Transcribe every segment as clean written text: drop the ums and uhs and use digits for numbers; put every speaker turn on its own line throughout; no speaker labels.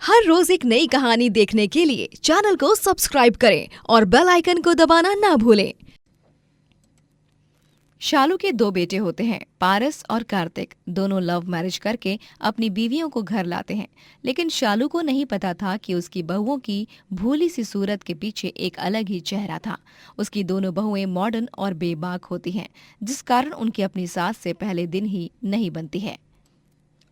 हर रोज एक नई कहानी देखने के लिए चैनल को सब्सक्राइब करें और बेल आइकन को दबाना ना भूलें। शालू के दो बेटे होते हैं, पारस और कार्तिक। दोनों लव मैरिज करके अपनी बीवियों को घर लाते हैं, लेकिन शालू को नहीं पता था कि उसकी बहुओं की भोली सी सूरत के पीछे एक अलग ही चेहरा था। उसकी दोनों बहुएं मॉडर्न और बेबाक होती हैं, जिस कारण उनकी अपनी सास से पहले दिन ही नहीं बनती है।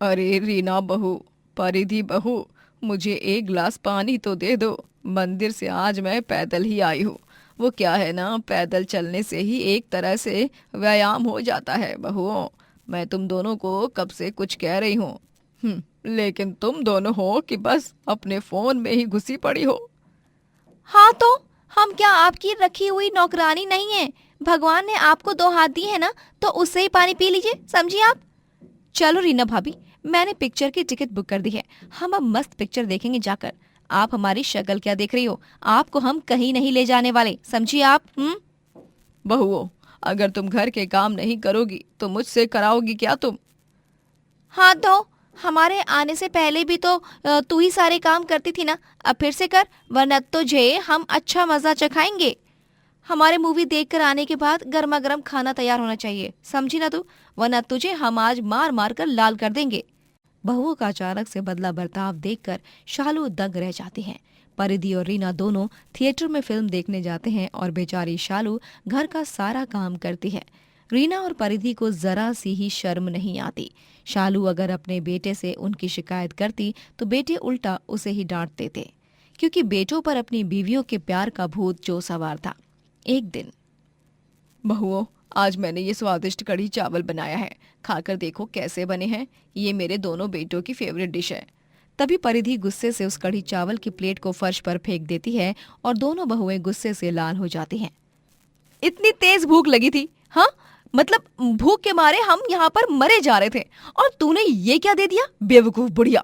अरे रीना बहू, परिधि बहू, मुझे एक गिलास पानी तो दे दो। मंदिर से आज मैं पैदल ही आई हूँ। वो क्या है ना, पैदल चलने से ही एक तरह से व्यायाम हो जाता है बहुओं। मैं तुम दोनों को कब से कुछ कह रही हूँ, लेकिन तुम दोनों हो कि बस अपने फोन में ही घुसी पड़ी हो।
हाँ तो हम क्या आपकी रखी हुई नौकरानी नहीं है? भगवान ने आपको दो हाथ दिए हैं ना, तो उससे ही पानी पी लीजिए, समझिए आप। चलो रीना भाभी, मैंने पिक्चर की टिकट बुक कर दी है। हम अब मस्त पिक्चर देखेंगे जाकर। आप हमारी शक्ल क्या देख रही हो? आपको हम कहीं नहीं ले जाने वाले, समझिए आप।
बहुओं, अगर तुम घर के काम नहीं करोगी तो मुझसे कराओगी क्या तुम?
हाँ तो हमारे आने से पहले भी तो तू ही सारे काम करती थी ना, अब फिर से कर, वरना तुझे हम अच्छा मजा चखाएंगे। हमारे मूवी देखकर आने के बाद गर्मा गर्म खाना तैयार होना चाहिए, समझी ना तू? वरना तुझे हम आज मार मार कर लाल कर देंगे। बहुओं का अचानक से बदला बर्ताव देखकर शालू दंग रह जाती हैं। परिधि और रीना दोनों थिएटर में फिल्म देखने जाते हैं और बेचारी शालू घर का सारा काम करती है। रीना और परिधि को जरा सी ही शर्म नहीं आती। शालू अगर अपने बेटे से उनकी शिकायत करती तो बेटे उल्टा उसे ही डांट देते, क्योंकि बेटों पर अपनी बीवियों के प्यार का भूत जो सवार था। एक दिन,
बहुओं, आज मैंने ये स्वादिष्ट कढ़ी चावल बनाया है, खाकर देखो कैसे बने हैं। ये मेरे दोनों बेटों की फेवरेट डिश है।
तभी परिधि गुस्से से उस कढ़ी चावल की प्लेट को फर्श पर फेंक देती है और दोनों बहुएं गुस्से से लाल हो जाती हैं।
इतनी तेज भूख लगी थी? हाँ, मतलब भूख के मारे हम यहाँ पर मरे जा रहे थे और तूने ये क्या दे दिया, बेवकूफ बुढ़िया।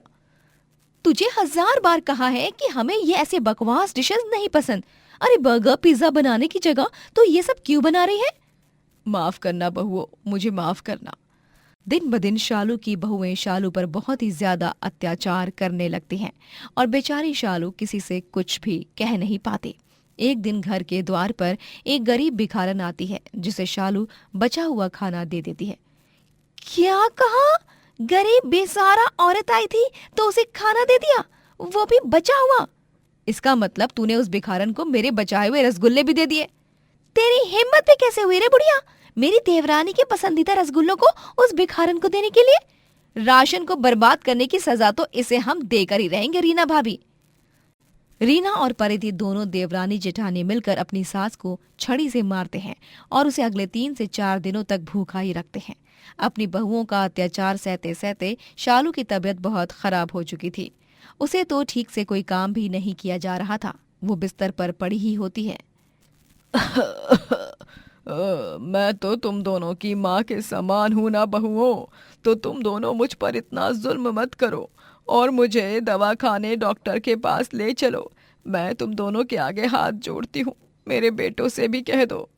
तुझे 1000 बार कहा है कि हमें ये ऐसे बकवास डिशेस नहीं पसंद। अरे बर्गर पिज्जा बनाने की जगह तो ये सब क्यों बना रही है?
माफ करना बहुओं, मुझे माफ करना।
दिन ब दिन शालू की बहुएं शालू पर बहुत ही ज्यादा अत्याचार करने लगती हैं और बेचारी शालू किसी से कुछ भी कह नहीं पाती। एक दिन घर के द्वार पर एक गरीब भिखारन आती है, जिसे शालू बचा हुआ खाना दे देती है।
क्या कहा? गरीब बेसहारा औरत आई थी तो उसे खाना दे दिया, वो भी बचा हुआ?
इसका मतलब तूने उस भिखारन को मेरे बचाए हुए रसगुल्ले भी दे दिए?
तेरी हिम्मत भी कैसे हुई रे बुढ़िया, मेरी देवरानी के पसंदीदा रसगुल्लों को उस भिखारन को देने के लिए?
राशन को बर्बाद करने की सजा तो इसे हम देकर ही रहेंगे रीना भाभी। रीना और परिधि दोनों देवरानी जेठानी मिलकर अपनी सास को छड़ी से मारते हैं और उसे अगले 3 से 4 दिनों तक भूखा ही रखते हैं। अपनी बहुओं का अत्याचार सहते सहते शालू की तबीयत बहुत खराब हो चुकी थी। उसे तो ठीक से कोई काम भी नहीं किया जा रहा था, वो बिस्तर पर पड़ी ही होती है।
मैं तो तुम दोनों की माँ के समान हूं ना बहुओं, तो तुम दोनों मुझ पर इतना जुल्म मत करो और मुझे दवाखाने डॉक्टर के पास ले चलो। मैं तुम दोनों के आगे हाथ जोड़ती हूँ, मेरे बेटों से भी कह दो।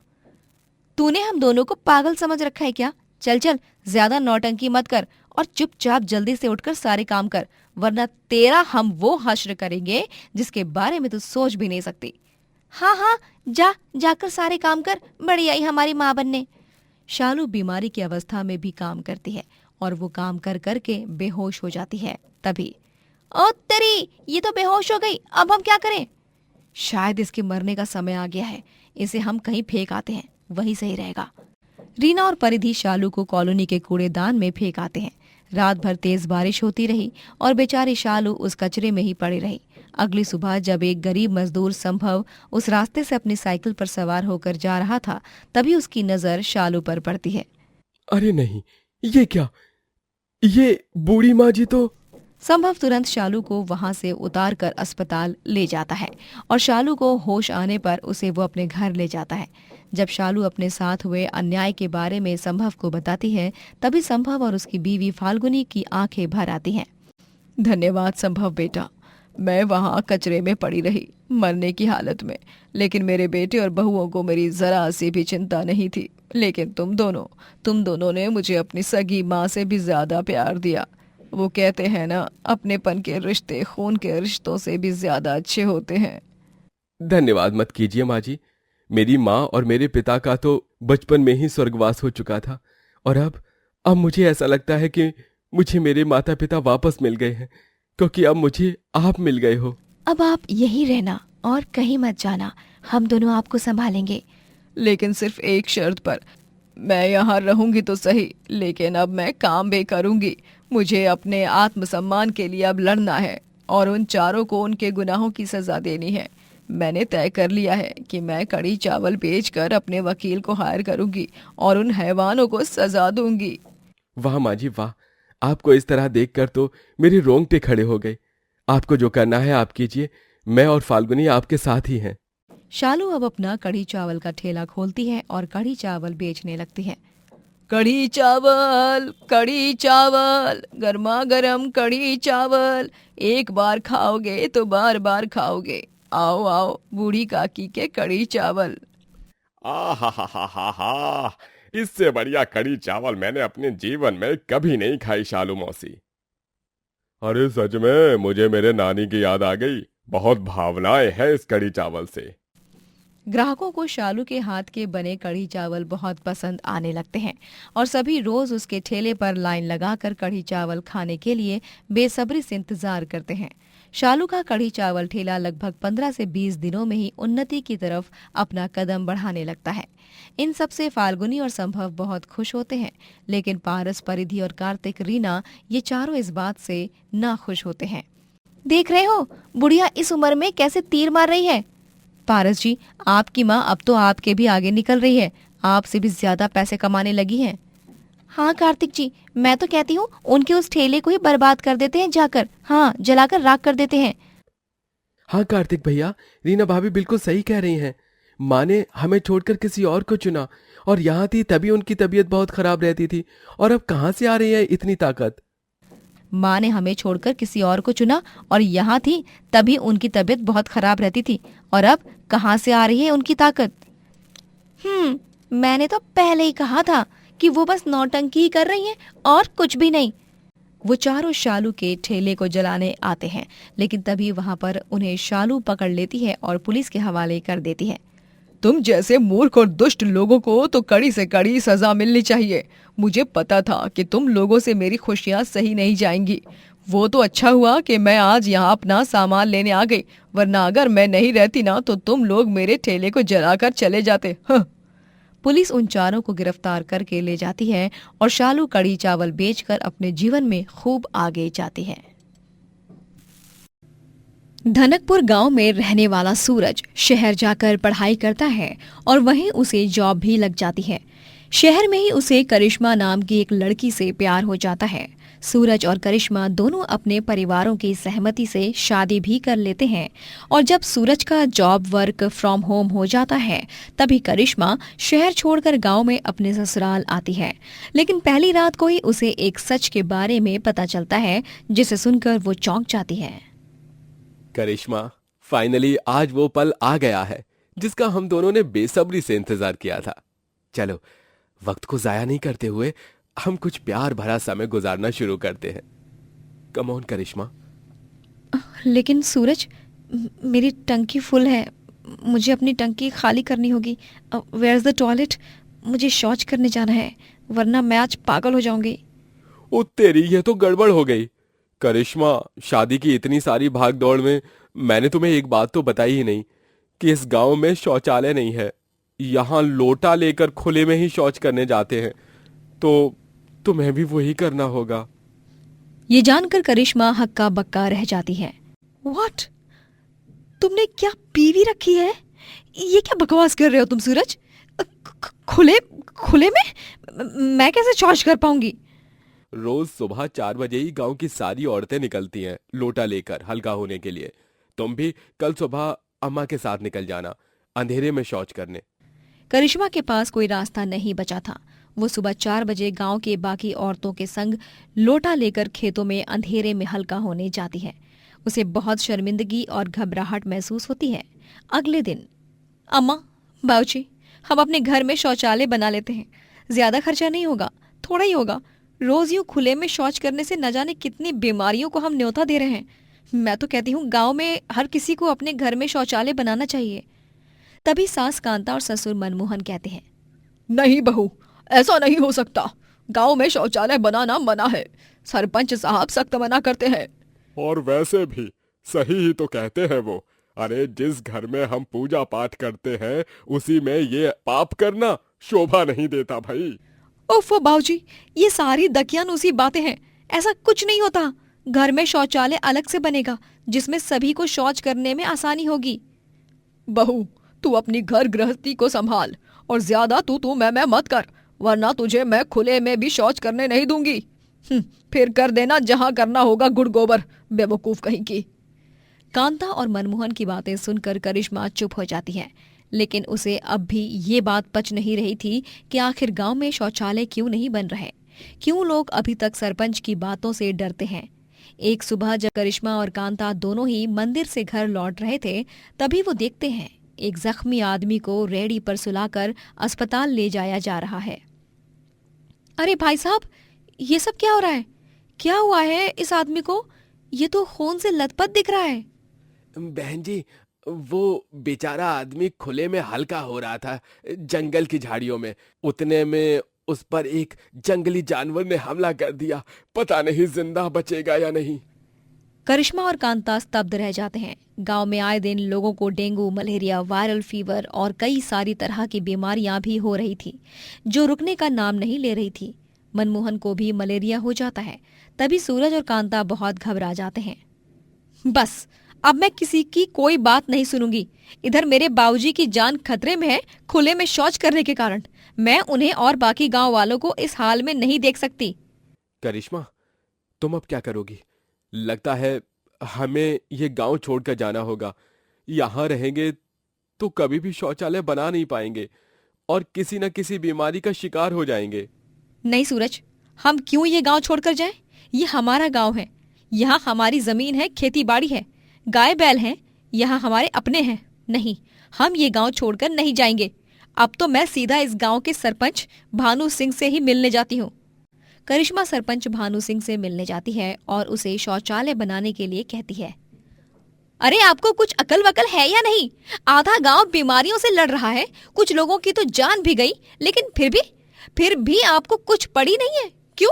तूने हम दोनों को पागल समझ रखा है क्या? चल चल, ज्यादा नौटंकी मत कर और चुपचाप जल्दी से उठकर सारे काम कर, वरना तेरा हम वो हश्र करेंगे जिसके बारे में तू सोच भी नहीं सकती।
हाँ हाँ, जाकर सारे काम कर, बड़ी आई हमारी माँ बनने।
शालू बीमारी की अवस्था में भी काम करती है और वो काम कर करके बेहोश हो जाती है। तभी,
ओ तेरी, ये तो बेहोश हो गई, अब हम क्या करें?
शायद इसके मरने का समय आ गया है, इसे हम कहीं फेंक आते हैं, वही सही रहेगा। रीना और परिधि शालू को कॉलोनी के कूड़ेदान में फेंक आते हैं। रात भर तेज बारिश होती रही और बेचारी शालू उस कचरे में ही पड़ी रही। अगली सुबह जब एक गरीब मजदूर संभव उस रास्ते से अपनी साइकिल पर सवार होकर जा रहा था, तभी उसकी नजर शालू पर पड़ती है।
अरे नहीं, ये क्या, ये बूढ़ी माँ जी तो।
संभव तुरंत शालू को वहां से उतार कर अस्पताल ले जाता है और शालू को होश आने पर उसे वो अपने घर ले जाता है। जब शालू अपने साथ हुए अन्याय के बारे में संभव को बताती है, तभी संभव और उसकी बीवी फाल्गुनी की आंखें भर आती हैं।
धन्यवाद संभव बेटा, मैं वहाँ कचरे में पड़ी रही मरने की हालत में, लेकिन मेरे बेटे और बहुओं को मेरी जरा सी भी चिंता नहीं थी। लेकिन तुम दोनों ने मुझे अपनी सगी माँ से भी ज्यादा प्यार दिया। वो कहते हैं ना, अपनेपन के रिश्ते खून के रिश्तों से भी ज्यादा अच्छे होते हैं।
धन्यवाद मत कीजिए माँ जी। मेरी माँ और मेरे पिता का तो बचपन में ही स्वर्गवास हो चुका था, और अब मुझे ऐसा लगता है कि मुझे मेरे माता पिता वापस मिल गए हैं, क्योंकि अब मुझे आप मिल गए हो।
अब आप यहीं रहना और कहीं मत जाना, हम दोनों आपको संभालेंगे।
लेकिन सिर्फ एक शर्त पर। मैं यहाँ रहूंगी तो सही, लेकिन अब मैं काम भी करूंगी। मुझे अपने आत्मसम्मान के लिए अब लड़ना है और उन चारों को उनके गुनाहों की सजा देनी है। मैंने तय कर लिया है कि मैं कड़ी चावल बेचकर अपने वकील को हायर करूंगी और उन हैवानों को सजा दूंगी।
वाह माँ जी वाह, आपको इस तरह देखकर तो मेरे रोंगटे खड़े हो गए। आपको जो करना है आप कीजिए, मैं और फाल्गुनी आपके साथ ही हैं।
शालू अब अपना कढ़ी चावल का ठेला खोलती है और कढ़ी चावल बेचने लगती है।
कड़ी चावल, गर्मा गर्म कड़ी चावल, एक बार खाओगे तो बार बार खाओगे। आओ आओ बूढ़ी काकी के कड़ी चावल।
आ हा हा हा हा हा, इससे बढ़िया कड़ी चावल मैंने अपने जीवन में कभी नहीं खाई शालू मौसी। अरे सच में मुझे मेरे नानी की याद आ गई। बहुत भावनाएं हैं इस कड़ी चावल से।
ग्राहकों को शालू के हाथ के बने कढ़ी चावल बहुत पसंद आने लगते हैं और सभी रोज उसके ठेले पर लाइन लगाकर कढ़ी चावल खाने के लिए बेसब्री से इंतजार करते हैं। शालू का कढ़ी चावल ठेला लगभग 15 से 20 दिनों में ही उन्नति की तरफ अपना कदम बढ़ाने लगता है। इन सब से फाल्गुनी और संभव बहुत खुश होते हैं, लेकिन पारस, परिधि और कार्तिक, रीना ये चारों इस बात से नाखुश होते हैं।
देख रहे हो बुढ़िया इस उम्र में कैसे तीर मार रही है।
पारस जी, आपकी माँ अब तो आपके भी आगे निकल रही है, आपसे भी ज्यादा पैसे कमाने लगी है।
हाँ कार्तिक जी, मैं तो कहती हूँ उनके उस ठेले को ही बर्बाद कर देते हैं जाकर, हाँ जलाकर राख कर देते हैं।
हाँ कार्तिक भैया, रीना भाभी बिल्कुल सही कह रही हैं। माँ ने हमें छोड़कर किसी और को चुना, और यहाँ थी तभी उनकी तबीयत बहुत खराब रहती थी, और अब कहाँ से आ रही है इतनी ताकत।
माँ ने हमें छोड़कर किसी और को चुना और यहाँ थी तभी उनकी तबीयत बहुत खराब रहती थी, और अब कहाँ से आ रही है उनकी ताकत।
मैंने तो पहले ही कहा था कि वो बस नौटंकी ही कर रही हैं और कुछ भी नहीं।
वो चारों शालू के ठेले को जलाने आते हैं, लेकिन तभी वहाँ पर उन्हें शालू पकड़ लेती है और पुलिस के हवाले कर देती है।
तुम जैसे मूर्ख और दुष्ट लोगों को तो कड़ी से कड़ी सजा मिलनी चाहिए। मुझे पता था कि तुम लोगों से मेरी खुशियां सही नहीं जाएंगी। वो तो अच्छा हुआ कि मैं आज यहाँ अपना सामान लेने आ गई, वरना अगर मैं नहीं रहती ना तो तुम लोग मेरे ठेले को जलाकर चले जाते।
पुलिस उन चारों को गिरफ्तार करके ले जाती है और शालू कड़ी चावल बेचकर अपने जीवन में खूब आगे जाती है। धनकपुर गांव में रहने वाला सूरज शहर जाकर पढ़ाई करता है और वहीं उसे जॉब भी लग जाती है। शहर में ही उसे करिश्मा नाम की एक लड़की से प्यार हो जाता है। सूरज और करिश्मा दोनों अपने परिवारों की सहमति से शादी भी कर लेते हैं और जब सूरज का जॉब वर्क फ्रॉम होम हो जाता है तभी करिश्मा शहर छोड़कर गांव में अपने ससुराल आती है। लेकिन पहली रात को ही उसे एक सच के बारे में पता चलता है जिसे सुनकर वो चौंक जाती है।
करिश्मा, फाइनली आज वो पल आ गया है जिसका हम दोनों ने बेसब्री से इंतजार किया था। चलो वक्त को जाया नहीं करते हुए हम कुछ प्यार भरा समय गुजारना शुरू करते हैं। कम ऑन करिश्मा।
लेकिन सूरज, मेरी टंकी फुल है, मुझे अपनी टंकी खाली करनी होगी। Where is the toilet? मुझे शौच करने जाना है, वरना मैं आज पागल हो जाऊंगी।
ओ तेरी, ये तो गड़बड़ हो गई। करिश्मा, शादी की इतनी सारी भाग दौड़ में मैंने तुम्हें एक बात तो बताई ही नहीं कि इस गांव में शौचालय नहीं है। यहाँ लोटा लेकर खुले में ही शौच करने जाते हैं, तो तुम्हें भी वही करना होगा।
ये जानकर करिश्मा हक्का बक्का रह जाती है।
व्हाट? तुमने क्या पीवी रखी है? ये क्या बकवास कर रहे हो तुम सूरज? खुले में मैं कैसे शौच कर पाऊंगी?
रोज सुबह 4 बजे ही गांव की सारी औरतें निकलती हैं लोटा लेकर हल्का होने के लिए। तुम भी कल सुबह अम्मा के साथ निकल जाना अंधेरे में शौच करने।
करिश्मा के पास कोई रास्ता नहीं बचा था। वो सुबह 4 बजे गांव के बाकी औरतों के संग लोटा लेकर खेतों में अंधेरे में हल्का होने जाती है। उसे बहुत शर्मिंदगी और घबराहट महसूस होती है। अगले दिन,
अम्मा, बाबूजी, हम अपने घर में शौचालय बना लेते हैं। ज्यादा खर्चा नहीं होगा, थोड़ा ही होगा।
रोज यूं खुले में शौच करने से न जाने कितनी बीमारियों को हम न्योता दे रहे हैं। मैं तो कहती हूँ गांव में हर किसी को अपने घर में शौचालय बनाना चाहिए। तभी सास कांता और ससुर मनमोहन कहते हैं,
नहीं बहू, ऐसा नहीं हो सकता। गांव में शौचालय बनाना मना है। सरपंच साहब सख्त मना करते हैं।
और वैसे भी सही ही तो कहते हैं वो। अरे जिस घर में हम पूजा पाठ करते हैं उसी में ये पाप करना शोभा नहीं देता भाई।
ओफो बाबूजी, ये सारी दकियानूसी बातें हैं। ऐसा कुछ नहीं होता। घर में शौचालय अलग से बनेगा जिसमें सभी को शौच करने में आसानी होगी।
बहू, तू अपनी घर गृहस्थी को संभाल और ज्यादा तू मैं मत कर, वरना तुझे मैं खुले में भी शौच करने नहीं दूंगी। फिर कर देना जहां करना होगा गुड़ गोबर, बेवकूफ कहीं की।
कांता और मनमोहन की बातें सुनकर करिश्मा चुप हो जाती है, लेकिन उसे अब भी ये बात पच नहीं रही थी कि आखिर गांव में शौचालय क्यों नहीं बन रहे, क्यों लोग अभी तक सरपंच की बातों से डरते हैं। एक सुबह जब करिश्मा और कांता दोनों ही मंदिर से घर लौट रहे थे, तभी वो देखते हैं एक जख्मी आदमी को रेहड़ी पर सुलाकर अस्पताल ले जाया जा रहा है। अरे भाई साहब, ये सब क्या हो रहा है? क्या हुआ है इस आदमी को? ये तो खून से लथपथ दिख रहा है।
बहन जी, वो बेचारा आदमी खुले में हल्का हो रहा था जंगल की झाड़ियों में। उतने में उस पर एक जंगली जानवर ने हमला कर दिया। पता नहीं जिंदा बचेगा या नहीं।
करिश्मा और कांता स्तब्ध रह जाते हैं। गांव में आए दिन लोगों को डेंगू, मलेरिया, वायरल फीवर और कई सारी तरह की बीमारियां भी हो रही थी, जो रुकने का नाम नहीं ले रही थी। मनमोहन को भी मलेरिया हो जाता है। तभी सूरज और कांता बहुत घबरा जाते हैं। बस अब मैं किसी की कोई बात नहीं सुनूंगी। इधर मेरे बाबूजी की जान खतरे में है खुले में शौच करने के कारण। मैं उन्हें और बाकी गांव वालों को इस हाल में नहीं देख सकती।
करिश्मा, तुम अब क्या करोगी? लगता है हमें ये गांव छोड़कर जाना होगा। यहाँ रहेंगे तो कभी भी शौचालय बना नहीं पाएंगे और किसी न किसी बीमारी का शिकार हो जाएंगे।
नहीं सूरज, हम क्यों ये गांव छोड़कर जाएं? ये हमारा गांव है। यहाँ हमारी जमीन है, खेती बाड़ी है, गाय बैल हैं, यहाँ हमारे अपने हैं। नहीं, हम ये गांव छोड़कर नहीं जाएंगे। अब तो मैं सीधा इस गांव के सरपंच भानु सिंह से ही मिलने जाती हूँ। करिश्मा सरपंच भानु सिंह से मिलने जाती है और उसे शौचालय बनाने के लिए कहती है।
अरे आपको कुछ अकल वकल है या नहीं? आधा गांव बीमारियों से लड़ रहा है, कुछ लोगों की तो जान भी गई, लेकिन फिर भी आपको कुछ पड़ी नहीं है। क्यों?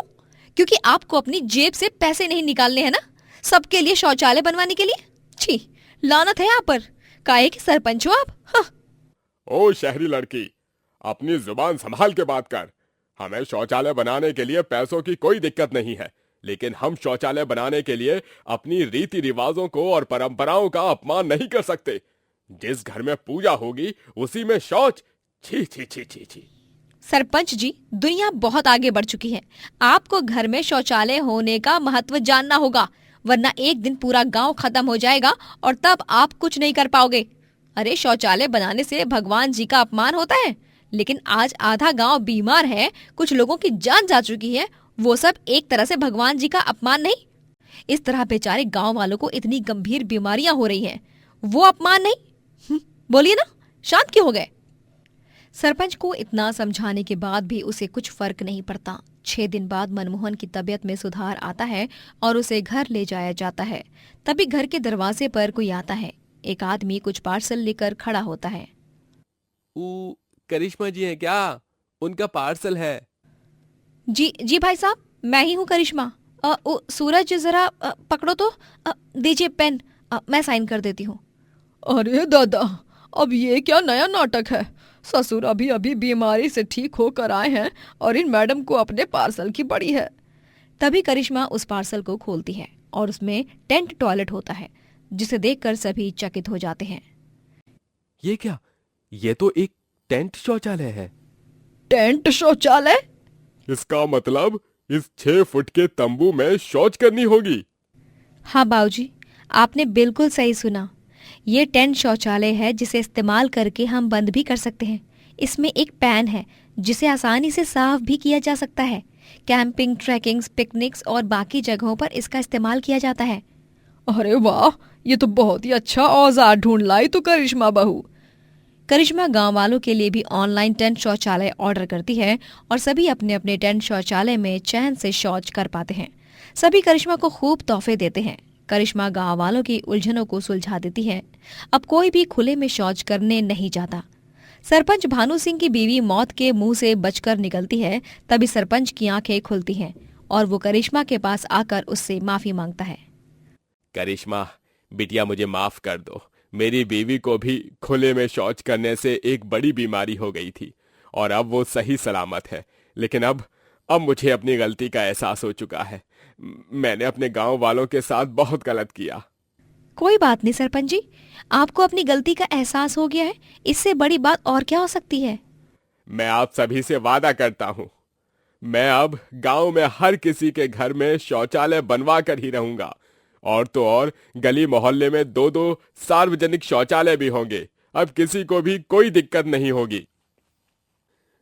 क्योंकि आपको अपनी जेब से पैसे नहीं निकालने हैं ना, सबके लिए शौचालय बनवाने के लिए। छी, लानत है आप पर। काहे के सरपंच हो आप? हाँ।
ओ शहरी लड़की, अपनी जुबान संभाल के बात कर। हमें शौचालय बनाने के लिए पैसों की कोई दिक्कत नहीं है, लेकिन हम शौचालय बनाने के लिए अपनी रीति रिवाजों को और परंपराओं का अपमान नहीं कर सकते। जिस घर में पूजा होगी उसी में शौच? छी छी छी छी छी।
सरपंच जी, दुनिया बहुत आगे बढ़ चुकी है। आपको घर में शौचालय होने का महत्व जानना होगा, वरना एक दिन पूरा गांव खत्म हो जाएगा और तब आप कुछ नहीं कर पाओगे। अरे शौचालय बनाने से भगवान जी का अपमान होता है, लेकिन आज आधा गांव बीमार है, कुछ लोगों की जान जा चुकी है, वो सब एक तरह से भगवान जी का अपमान नहीं? इस तरह बेचारे गांव वालों को इतनी गंभीर बीमारियां हो रही हैं, वो अपमान नहीं? बोलिए ना, शांत क्यों हो गए? सरपंच को इतना समझाने के बाद भी उसे कुछ फर्क नहीं पड़ता। 6 दिन बाद मनमोहन की तबीयत में सुधार आता है और उसे घर ले जाया जाता है। तभी घर के दरवाजे पर कोई आता है। एक आदमी कुछ पार्सल लेकर खड़ा होता है।
करिश्मा जी हैं क्या? उनका पार्सल है।
जी भाई साहब, मैं ही हूँ करिश्मा। सूरज जरा पकड़ो तो, दीजिए पेन, मैं साइन कर देती हूँ।
अरे दादा, अब ये क्या नया नाटक है? ससुर अभी अभी बीमारी से ठीक होकर आए हैं और इन मैडम को अपने पार्सल की पड़ी है।
तभी करिश्मा उस पार्सल को खोलती है और उसमें टेंट टॉयलेट होता है, जिसे देखकर सभी चकित हो जाते हैं।
ये क्या? ये तो एक टेंट शौचालय है।
टेंट शौचालय?
इसका मतलब इस 6 फुट के तंबू में शौच करनी होगी।
हाँ बाबूजी, आपने बिल्कुल सही सुना। ये टेंट शौचालय है जिसे इस्तेमाल करके हम बंद भी कर सकते हैं। इसमें एक पैन है जिसे आसानी से साफ भी किया जा सकता है। कैंपिंग, ट्रैकिंग्स, पिकनिक्स और बाकी जगहों पर इसका इस्तेमाल किया जाता है।
अरे वाह, ये तो बहुत ही अच्छा औजार ढूंढ लाई तू करिश्मा बहू।
करिश्मा गांव वालों के लिए भी ऑनलाइन टेंट शौचालय ऑर्डर करती है और सभी अपने अपने टेंट शौचालय में चैन से शौच कर पाते हैं। सभी करिश्मा को खूब तोहफे देते हैं। करिश्मा गांव वालों की उलझनों को सुलझा देती है। अब कोई भी खुले में शौच करने नहीं जाता। सरपंच भानु सिंह की बीवी मौत के मुंह से बचकर निकलती है। तभी सरपंच की आंखें खुलती हैं और वो करिश्मा के पास आकर उससे माफी मांगता है।
करिश्मा, बिटिया मुझे माफ कर दो। मेरी बीवी को भी खुले में शौच करने से एक बड़ी बीमारी हो गई थी और अब वो सही सलामत है। लेकिन अब मुझे अपनी गलती का एहसास हो चुका है। मैंने अपने गांव वालों के साथ बहुत गलत किया।
कोई बात नहीं सरपंच जी, आपको अपनी गलती का एहसास हो गया है, इससे बड़ी बात और क्या हो सकती है।
मैं आप सभी से वादा करता हूँ, मैं अब गांव में हर किसी के घर में शौचालय बनवा कर ही रहूंगा। और तो और गली मोहल्ले में 2-2 सार्वजनिक शौचालय भी होंगे। अब किसी को भी कोई दिक्कत नहीं होगी।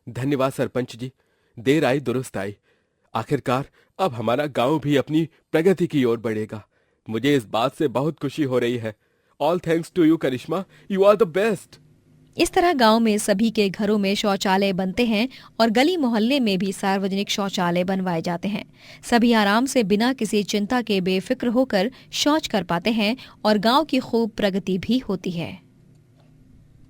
धन्यवाद सरपंच जी, देर आई दुरुस्त आई। आखिरकार अब हमारा गांव भी अपनी प्रगति की ओर बढ़ेगा। मुझे इस बात से बहुत खुशी हो रही है। All thanks to you Karishma, you are the best.
इस तरह गांव में सभी के घरों में शौचालय बनते हैं और गली मोहल्ले में भी सार्वजनिक शौचालय बनवाए जाते हैं। सभी आराम से बिना किसी चिंता के बेफिक्र होकर शौच कर पाते हैं और गांव की खूब प्रगति भी होती है।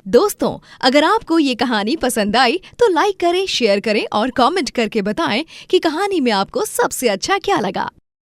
दोस्तों, अगर आपको ये कहानी पसंद आई तो लाइक करें, शेयर करें और कमेंट करके बताएं कि कहानी में आपको सबसे अच्छा क्या लगा।